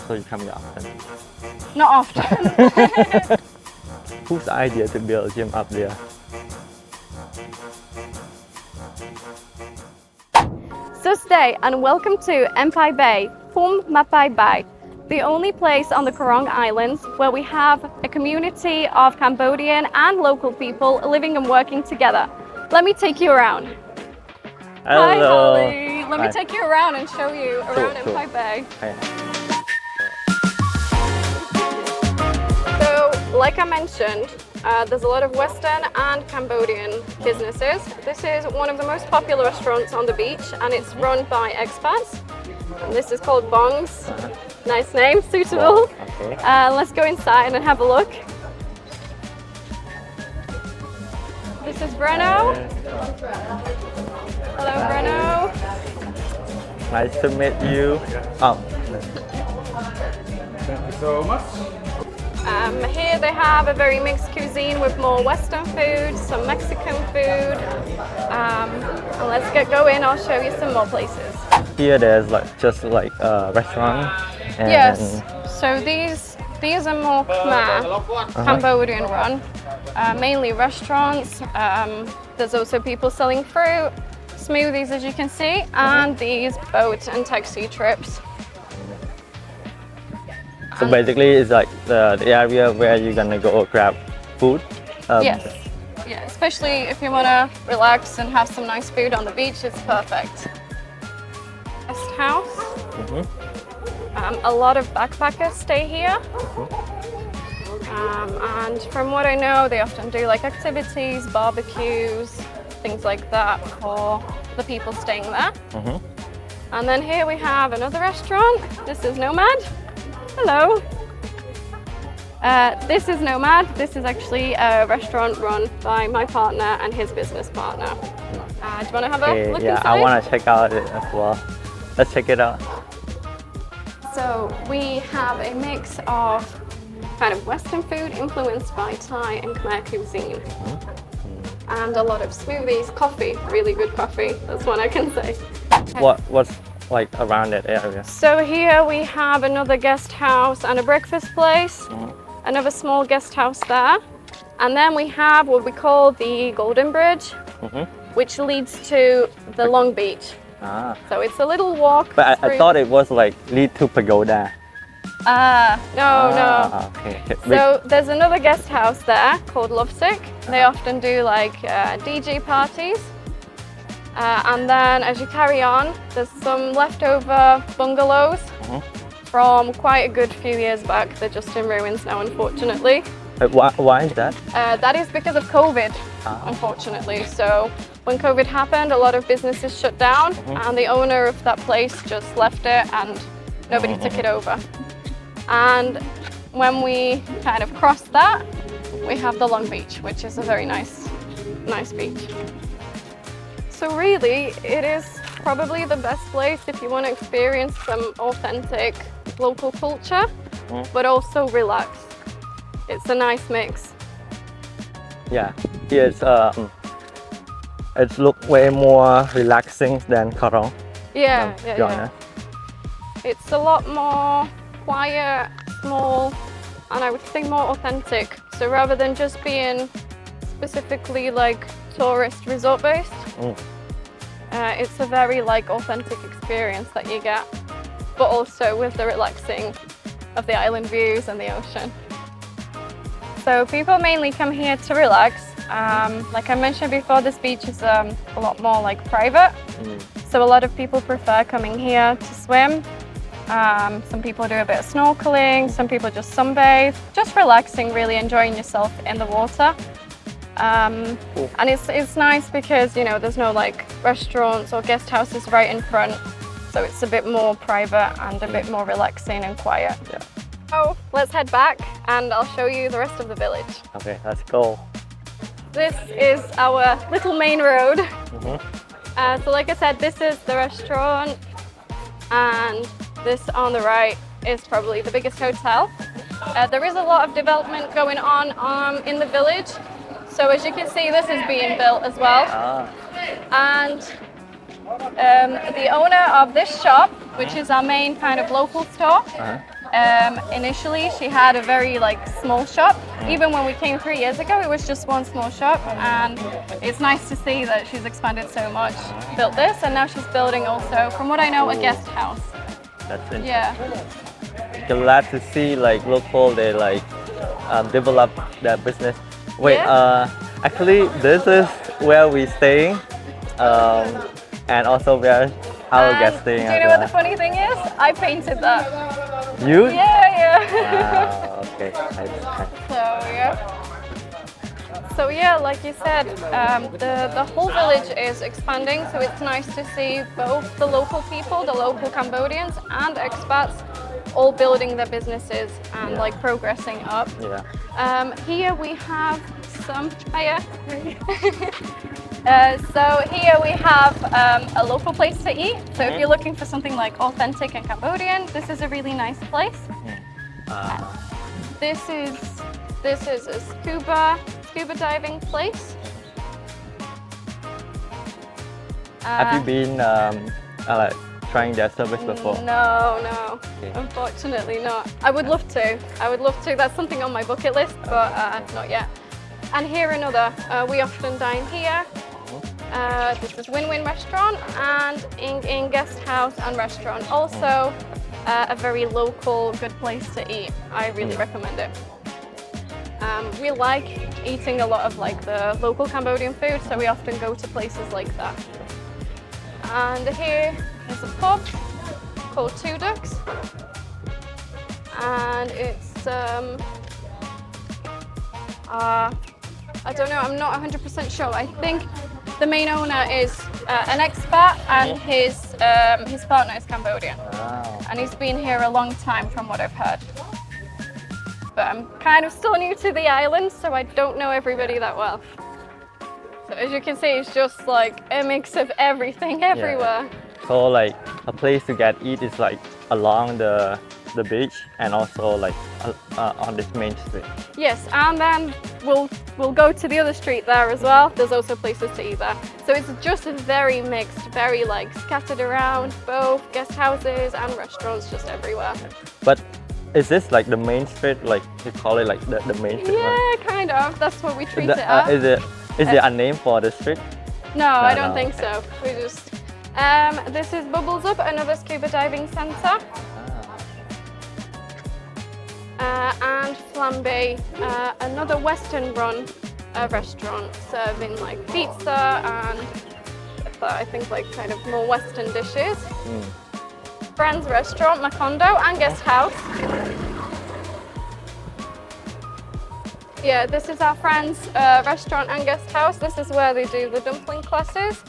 So you come here often. Not often. Whose idea to build a gym up there? So stay and welcome to Empire Bay, Phum Mapai Bay, the only place on the Koh Rong Islands where we have a community of Cambodian and local people living and working together. Let me take you around. Hi Holly, let me take you around and show you around Empire Bay. Hi. So, like I mentioned, there's a lot of Western and Cambodian businesses. This is one of the most popular restaurants on the beach and it's run by expats. And this is called Bong's. Nice name, suitable. Okay. Let's go inside and have a look. This is Breno. Hello, Breno. Nice to meet you. Oh. Thank you so much. Here they have a very mixed cuisine with more Western food, some Mexican food. And let's get going, I'll show you some more places. Here there's just like a restaurant. And Yes, so these are more Khmer, Cambodian run, mainly restaurants. There's also people selling fruit, smoothies as you can see, and these boat and taxi trips. So basically it's like the area where you're gonna go grab food. Yes, yeah, especially if you want to relax and have some nice food on the beach, it's perfect. Guest house. A lot of backpackers stay here. And from what I know, they often do like activities, barbecues, things like that for the people staying there. And then here we have another restaurant. This is Nomad. Hello. This is Nomad. This is actually a restaurant run by my partner and his business partner. Do you want to have a look inside? I want to check out it as well. Let's check it out. So we have a mix of kind of Western food influenced by Thai and Khmer cuisine. And a lot of smoothies, coffee, really good coffee, that's what I can say. What's like around that area? So here we have another guest house and a breakfast place, another small guest house there. And then we have what we call the Golden Bridge, which leads to the Long Beach. So it's a little walk. But I thought it was like lead to pagoda. No. Okay. So there's another guest house there called Lovesick. They often do like DJ parties. And then as you carry on, there's some leftover bungalows from quite a good few years back. They're just in ruins now, unfortunately. Why is that? That is because of COVID, unfortunately. So when COVID happened, a lot of businesses shut down and the owner of that place just left it and nobody took it over. And when we kind of crossed that, we have the Long Beach, which is a very nice beach. So really, it is probably the best place if you want to experience some authentic local culture, but also relax. It's a nice mix. Yeah, here it looks way more relaxing than Koh Rong. Yeah. Honest. It's a lot more quiet, small, and I would say more authentic. So rather than just being specifically like tourist resort based, it's a very like authentic experience that you get, but also with the relaxing of the island views and the ocean. So people mainly come here to relax. Like I mentioned before, this beach is a lot more like private. So a lot of people prefer coming here to swim. Some people do a bit of snorkeling, some people just sunbathe, just relaxing, really enjoying yourself in the water. And it's nice because, you know, there's no like restaurants or guest houses right in front. So it's a bit more private and a bit more relaxing and quiet. Yeah. So let's head back and I'll show you the rest of the village. Okay, let's go. This is our little main road. So like I said, this is the restaurant and this on the right is probably the biggest hotel. There is a lot of development going on in the village. So as you can see, this is being built as well. And The owner of this shop, which is our main kind of local store, initially she had a very like small shop. Even when we came 3 years ago, it was just one small shop, and it's nice to see that she's expanded so much, built this, and now she's building also, from what I know, a guest house. That's interesting. Yeah. Glad to see like local they like develop their business. Wait, Yeah. actually this is where we staying, and also where our And guest staying. do you know what the funny thing is? I painted that. You? Yeah. Okay. Nice. So yeah, like you said, the whole village is expanding, so it's nice to see both the local people, the local Cambodians and expats, all building their businesses and like progressing up. Yeah. Here we have some. Hiya. So here we have a local place to eat. So if you're looking for something like authentic and Cambodian, this is a really nice place. This is a scuba diving place. Have you been like trying their service before? No, Okay. unfortunately not. I would love to. That's something on my bucket list, but not yet. And here another. We often dine here. This is Win-Win Restaurant and in Guesthouse and Restaurant. Also a very local, good place to eat. I really recommend it. We like eating a lot of like the local Cambodian food, so we often go to places like that. And here is a pub called Two Ducks, and it's I don't know, I'm not 100% sure. I think the main owner is an expat, and his partner is Cambodian. Wow. And he's been here a long time from what I've heard. But I'm kind of still new to the island, so I don't know everybody that well. So as you can see, it's just like a mix of everything everywhere. So like a place to get eat is like along the beach and also like on this main street. Yes, and then we'll go to the other street there as well. There's also places to eat there. So it's just very mixed, very like scattered around, both guest houses and restaurants just everywhere. But is this like the main street? Like you call it like the main street? Yeah, kind of. That's what we treat it as. Is there a name for the street? No, I don't no, think so. We just. This is Bubbles Up, another scuba diving centre. And Flambe, another Western run restaurant serving like pizza and I think like kind of more Western dishes. Friends Restaurant, Macondo and Guest House. Yeah, this is our Friends Restaurant and Guest House. This is where they do the dumpling classes.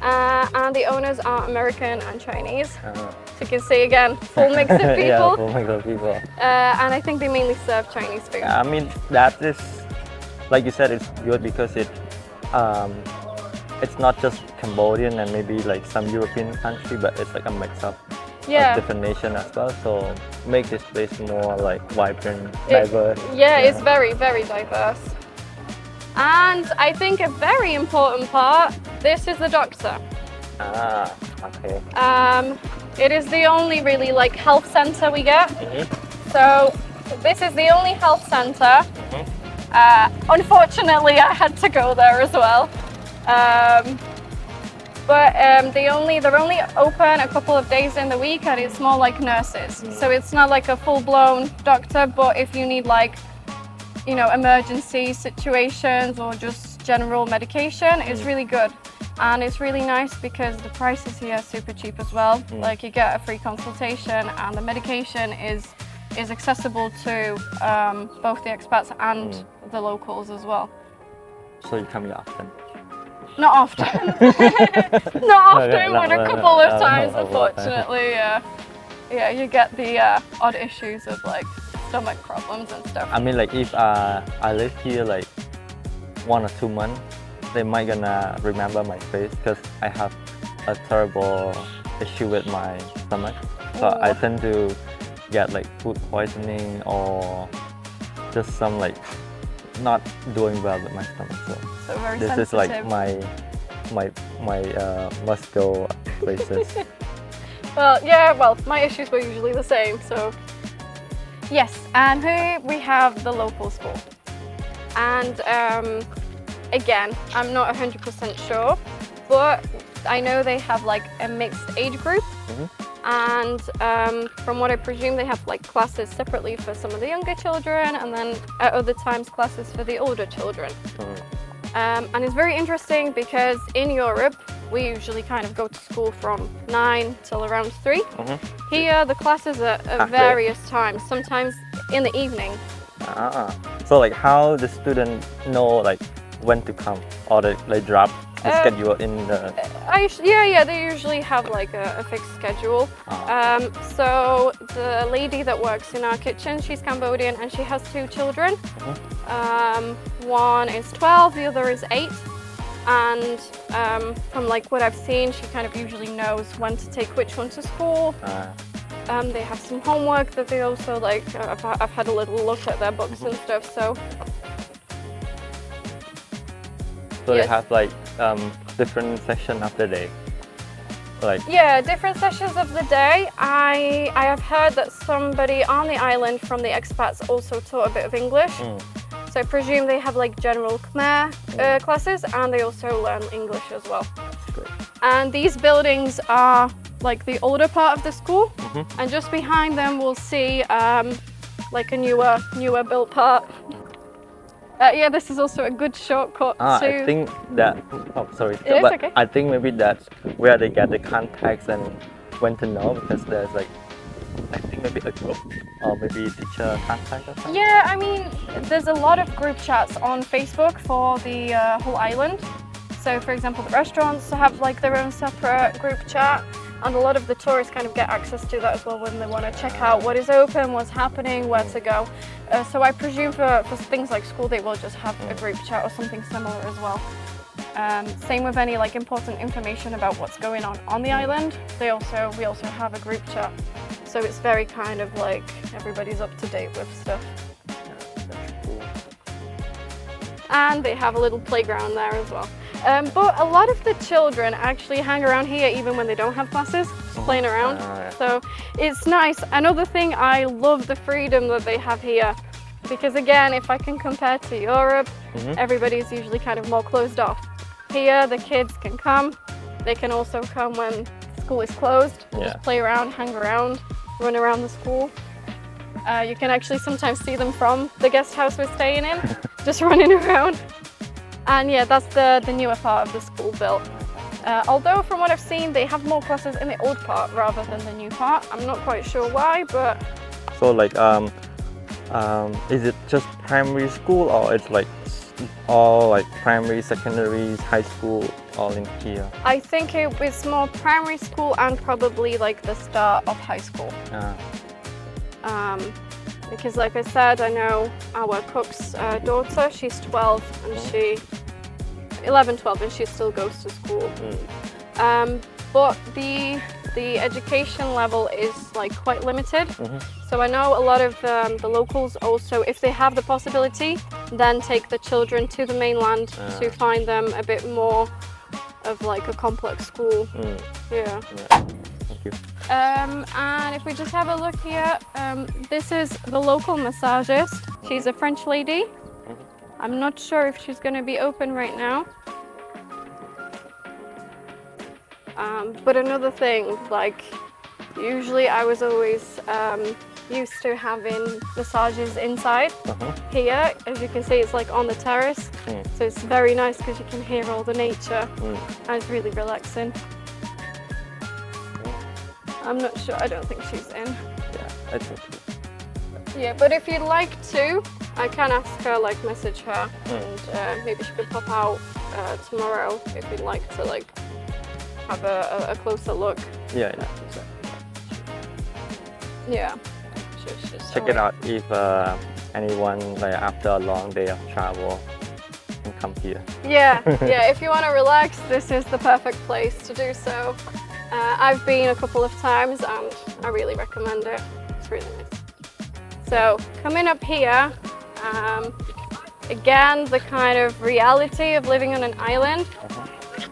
And the owners are American and Chinese. So you can see again, full mix of people. Yeah, full mix of people. And I think they mainly serve Chinese food. I mean, that is, like you said, it's good because it's not just Cambodian and maybe like some European country, but it's like a mix of different nations as well. So make this place more like vibrant, diverse. Yeah, it's very, very diverse. And I think a very important part, this is the doctor. Okay. It is the only really like health center we get. So this is the only health center. Unfortunately, I had to go there as well. But they're only open a couple of days in the week, and it's more like nurses. So it's not like a full-blown doctor, but if you need like, you know, emergency situations or just general medication, it's really good. And it's really nice because the prices here are super cheap as well. Like you get a free consultation, and the medication is accessible to both the expats and the locals as well. So you come here often? Not often. Not often, but a couple of times, unfortunately. Yeah, you get the odd issues of like stomach problems and stuff. I mean, like if I live here like 1 or 2 months, they might gonna remember my face because I have a terrible issue with my stomach. So I tend to get like food poisoning or just some like not doing well with my stomach. So very this sensitive. is like my my must go places. Well, yeah, well, my issues were usually the same, so. Yes, and here we have the local school. And again, I'm not 100% sure, but I know they have like a mixed age group. And from what I presume, they have like classes separately for some of the younger children, and then at other times classes for the older children. And it's very interesting because in Europe, we usually kind of go to school from 9 till around 3. Here, the classes are at various times, sometimes in the evening. So like how the student know like when to come, or they drop the schedule in the... Yeah, they usually have like a fixed schedule. So the lady that works in our kitchen, she's Cambodian and she has 2 children. One is 12, the other is 8. And from like what I've seen, she kind of usually knows when to take which one to school. They have some homework that they also like, I've had a little look at their books and stuff, so. So they have like different sessions of the day? Like... Yeah, different sessions of the day. I have heard that somebody on the island from the expats also taught a bit of English. So I presume they have like general Khmer classes, and they also learn English as well. Great. And these buildings are like the older part of the school, and just behind them we'll see like a newer built part. Yeah, this is also a good shortcut to... I think that... Oh, sorry. It's but okay. I think maybe that's where they get the contacts and when to know, because there's like, I think maybe a group or maybe teacher contact or something. Yeah, I mean, there's a lot of group chats on Facebook for the whole island. So, for example, the restaurants have like their own separate group chat, and a lot of the tourists kind of get access to that as well when they want to check out what is open, what's happening, where to go. So I presume for things like school, they will just have a group chat or something similar as well. Same with any like important information about what's going on the island. We also have a group chat. So it's very kind of like everybody's up to date with stuff. That's cool. And they have a little playground there as well. But a lot of the children actually hang around here even when they don't have classes, just playing around. So it's nice. Another thing, I love the freedom that they have here. Because again, if I can compare to Europe, everybody's usually kind of more closed off. Here, the kids can come. They can also come when school is closed, just play around, hang around, run around the school. You can actually sometimes see them from the guest house we're staying in, just running around. And yeah, that's the newer part of the school built. Although from what I've seen, they have more classes in the old part rather than the new part. I'm not quite sure why, but... So like, is it just primary school, or it's like all like primary, secondary, high school, all in here? I think it was more primary school and probably like the start of high school. Because like I said, I know our cook's daughter, she's 12 and she 11, 12 and she still goes to school. But the education level is like quite limited. So I know a lot of the locals also, if they have the possibility, then take the children to the mainland to find them a bit more of like a complex school. Yeah. Thank you. And if we just have a look here, this is the local massagist. She's a French lady. I'm not sure if she's going to be open right now. But another thing, like usually I was always used to having massages inside. Here, as you can see, it's like on the terrace. So it's very nice because you can hear all the nature and it's really relaxing. I'm not sure, I don't think she's in. Yeah, that's okay. Yeah, but if you'd like to, I can ask her, like message her, and maybe she could pop out tomorrow if you'd like to like have a closer look. Yeah, exactly. Yeah. Check it out if anyone like after a long day of travel can come here. Yeah, yeah. If you want to relax, this is the perfect place to do so. I've been a couple of times and I really recommend it. It's really nice. So coming up here, again, the kind of reality of living on an island.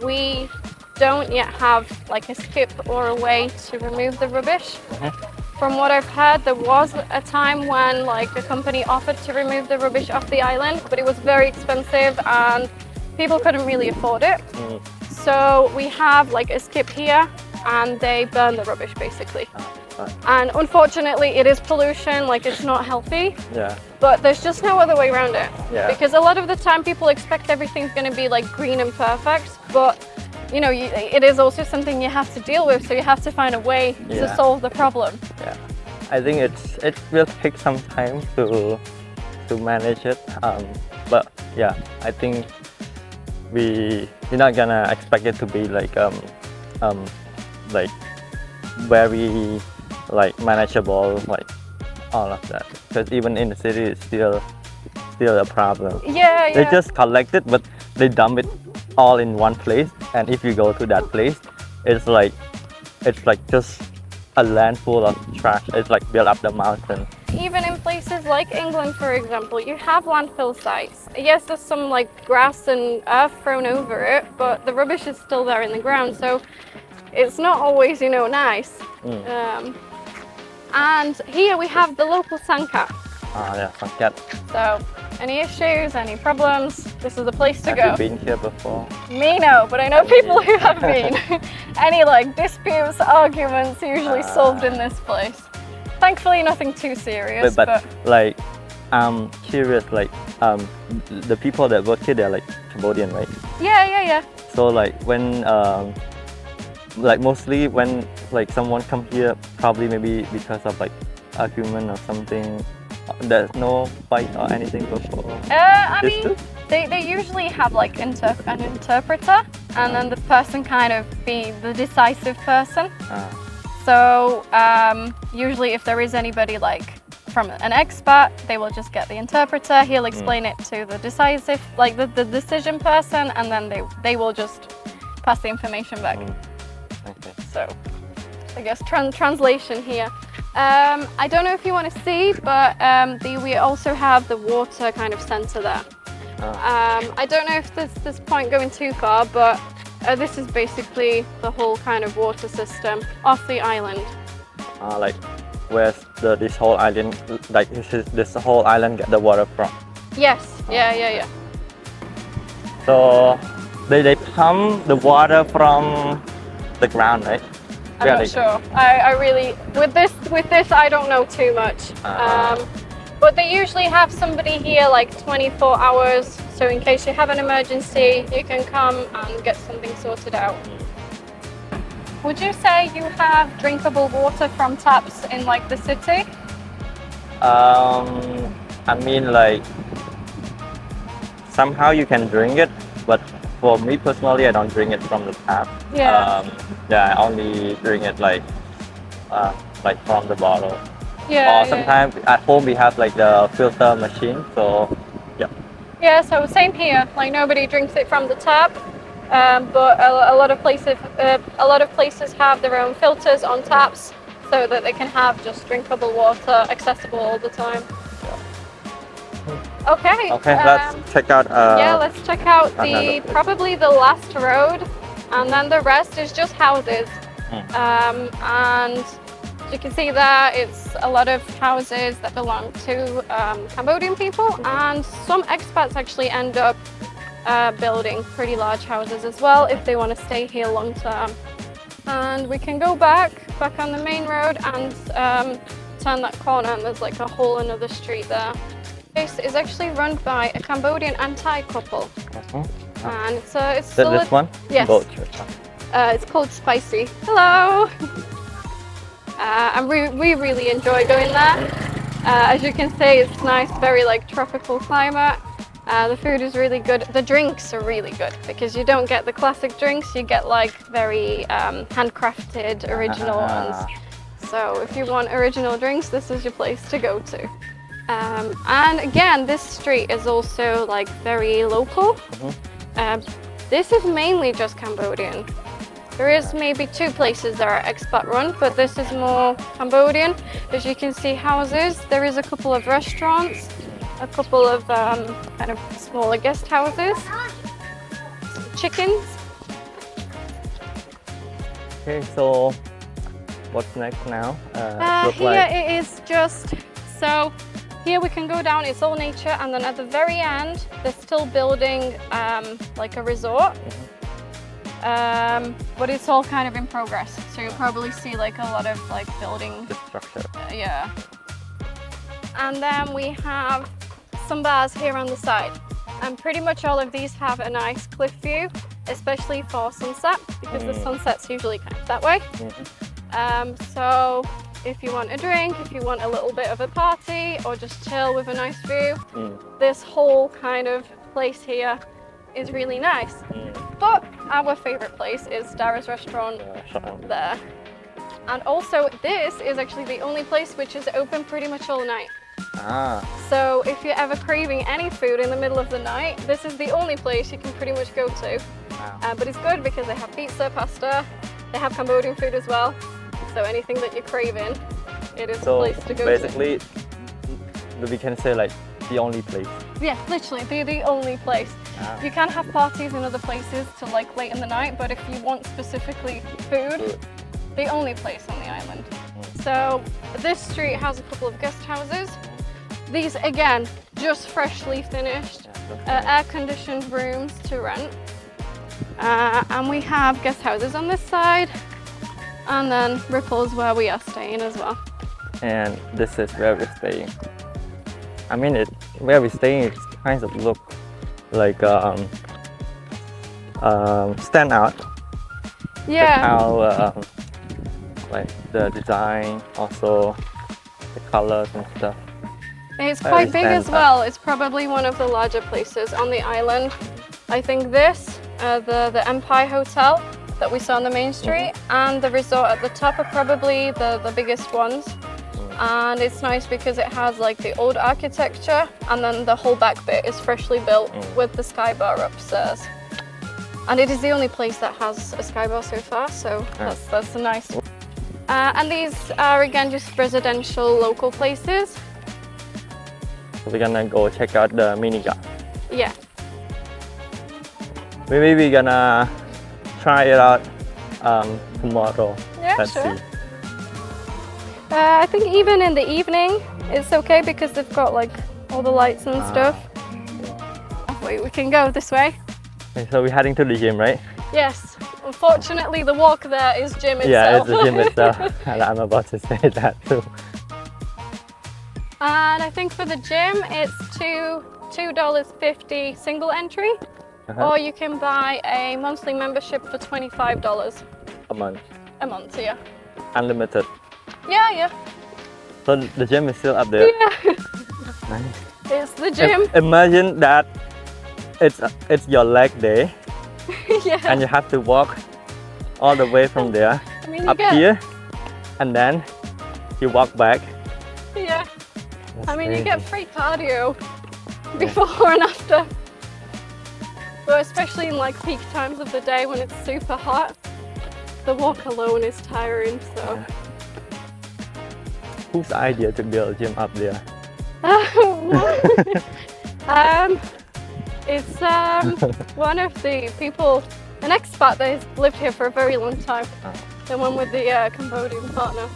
we don't yet have like a skip or a way to remove the rubbish. From what I've heard, there was a time when like a company offered to remove the rubbish off the island, but it was very expensive and people couldn't really afford it. So we have like a skip here and they burn the rubbish basically. And unfortunately it is pollution, like it's not healthy. Yeah. But there's just no other way around it. Yeah. Because a lot of the time people expect everything's going to be like green and perfect, but you know, it is also something you have to deal with, so you have to find a way to solve the problem. Yeah, I think it will take some time to manage it. But yeah, I think we're not gonna expect it to be like very like manageable, like all of that. Because even in the city, it's still a problem. Yeah. They just collect it, but they dump it all in one place. And if you go to that place, it's like just a land full of trash. It's like built up the mountain. Even in places like England, for example, you have landfill sites. Yes, there's some like grass and earth thrown over it, but the rubbish is still there in the ground. So it's not always, you know, nice. And here we have the local Sangkat. Yeah, Sangkat. So any issues, any problems, this is the place to go. Have you been here before? Me, no, but I know people who have been. Any like disputes, arguments, usually solved in this place. Thankfully, nothing too serious. But like, I'm curious, like, the people that work here, they're like Cambodian, right? Yeah. So like when, like mostly when like someone come here, probably maybe because of like argument or something. There's no fight or anything before. I mean, they usually have like an interpreter, and then the person kind of be the decisive person. So usually if there is anybody like from an expert, they will just get the interpreter. He'll explain it to the decisive, like the decision person, and then they will just pass the information back. Okay. So I guess translation here. I don't know if you want to see, but we also have the water kind of center there. I don't know if this point going too far, but this is basically the whole kind of water system off the island. Like where's this whole island, like this whole island get the water from? Yes, yeah. So they pump the water from the ground, right? I'm not sure. I really, with this I don't know too much. But they usually have somebody here like 24 hours, so in case you have an emergency, you can come and get something sorted out. Would you say you have drinkable water from taps in like the city? I mean, like somehow you can drink it, but for me personally, I don't drink it from the tap. Yeah. I only drink it like from the bottle. Yeah. Or sometimes at home we have like the filter machine, so yeah. Yeah, so same here. Like nobody drinks it from the tap, but a lot of places have their own filters on taps, so that they can have just drinkable water accessible all the time. Okay. Let's check out. Let's check out probably the last road, and then the rest is just houses. And you can see there, it's a lot of houses that belong to Cambodian people, and some expats actually end up building pretty large houses as well if they want to stay here long term. And we can go back on the main road and turn that corner, and there's like a whole another street there. This is actually run by a Cambodian anti couple, and it's this one? Yes. It's called Spicy. Hello. And we really enjoy going there. As you can see, it's nice, very like tropical climate. The food is really good. The drinks are really good because you don't get the classic drinks. You get like very handcrafted, original ones. So if you want original drinks, this is your place to go to. And again, this street is also like very local. This is mainly just Cambodian. There is maybe 2 places that are expat run, but this is more Cambodian. As you can see, houses. There is a couple of restaurants, a couple of kind of smaller guest houses, chickens, Okay, so what's next now? Look Here like it is just, so here we can go down, it's all nature, and then at the very end, they're still building like a resort. But it's all kind of in progress. So you'll probably see like a lot of like building. the structure. Yeah. And then we have some bars here on the side. And pretty much all of these have a nice cliff view, especially for sunset, because the sunset's usually kind of that way. So if you want a drink, if you want a little bit of a party, or just chill with a nice view, this whole kind of place here is really nice. But our favorite place is Dara's Restaurant there. And also this is actually the only place which is open pretty much all night. So if you're ever craving any food in the middle of the night, this is the only place you can pretty much go to. But it's good because they have pizza, pasta, they have Cambodian food as well. So anything that you're craving, it is the place to go basically, we can say like the only place. Yeah, literally, they're the only place. You can have parties in other places till like late in the night, but if you want specifically food, the only place on the island. So this street has a couple of guest houses. These again, just freshly finished, air-conditioned rooms to rent. And we have guest houses on this side, and then Ripple's where we are staying as well. And this is where we're staying. I mean, where we're staying, it kind of look like stand out. Yeah. How like the design, also the colors and stuff. It's quite big as well. It's probably one of the larger places on the island. I think this, the Empire Hotel that we saw on the main street, and the resort at the top are probably the biggest ones. And it's nice because it has like the old architecture, and then the whole back bit is freshly built with the sky bar upstairs. And it is the only place that has a sky bar so far, so that's a nice one. And these are again just residential local places. So we're gonna go check out the mini golf. Yeah. Maybe we're gonna try it out tomorrow. Yeah, Let's sure. see. I think even in the evening it's okay because they've got like all the lights and stuff. Wait, we can go this way. Okay, so we're heading to the gym, right? Yes. Unfortunately, the walk there is gym itself. Yeah, it's the gym itself. And I'm about to say that too. And I think for the gym, it's $2.50 single entry, or you can buy a monthly membership for $25 a month. a month. Yeah. Unlimited. Yeah. So the gym is still up there. Yeah. Nice. It's the gym. Imagine that it's your leg day. Yeah. And you have to walk all the way from there I mean, up here, and then you walk back. Yeah. That's I mean, crazy. you get free cardio before and after. But especially in like peak times of the day when it's super hot, the walk alone is tiring. So. Whose idea to build a gym up there? It's one of the people, an expat that has lived here for a very long time. The one with the Cambodian partner.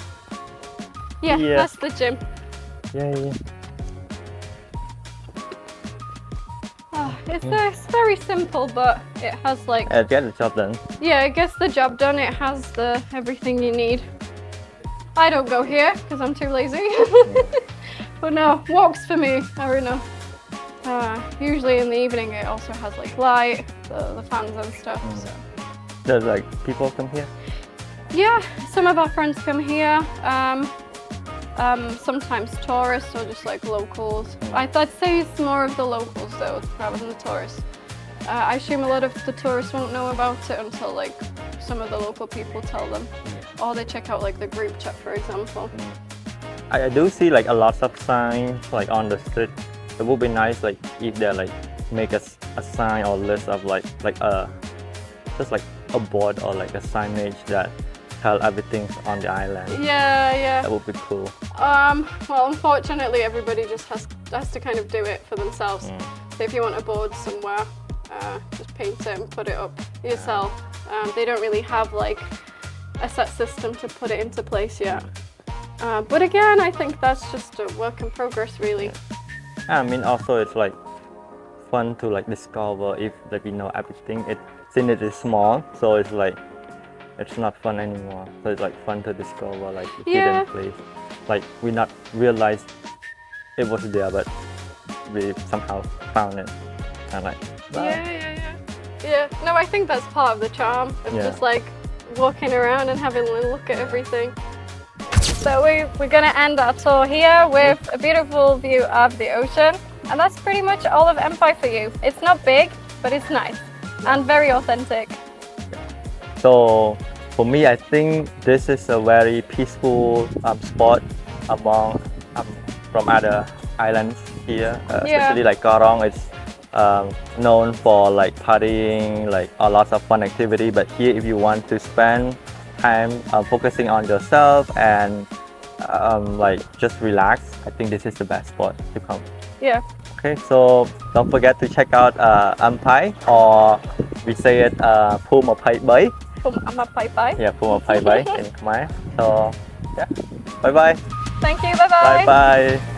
Yeah, that's the gym. Yay. It's very simple, but it has like... Get the job done. Yeah, it gets the job done. It has everything you need. I don't go here because I'm too lazy. But no, walks for me are enough. Usually in the evening it also has like light, the fans and stuff. So. Does like people come here? Yeah, some of our friends come here. Sometimes tourists or just like locals. I'd say it's more of the locals though, rather than the tourists. I assume a lot of the tourists won't know about it until like some of the local people tell them. Or they check out like the group chat, for example. I do see like a lot of signs like on the street. It would be nice like if they like make a sign or list of like just like a board or like a signage that tell everything's on the island. Yeah. That would be cool. Well, unfortunately, everybody just has to kind of do it for themselves. So if you want a board somewhere, just paint it and put it up yourself. They don't really have like a set system to put it into place yet. But again, I think that's just a work in progress, really. I mean, also it's like fun to like discover if like we know everything. Since it is small, so it's like it's not fun anymore. So it's like fun to discover like the Yeah. hidden place. Like we not realize it was there, but we somehow found it. And like, wow. Yeah. No, I think that's part of the charm of Yeah. just like walking around and having a look at everything. So we're gonna end our tour here with a beautiful view of the ocean, and that's pretty much all of Empire for you. It's not big, but it's nice and very authentic. So for me, I think this is a very peaceful spot among from other islands here, especially like Koh Rong. It's known for like partying, like a lot of fun activity. But here, if you want to spend time focusing on yourself and like just relax, I think this is the best spot to come. Yeah. Okay, so don't forget to check out Ampai, or we say it Phum Apai Bay. Phum Apai Bay. Yeah, Phum Apai Bay in Khmer. So yeah, bye bye. Thank you. Bye bye. Bye bye.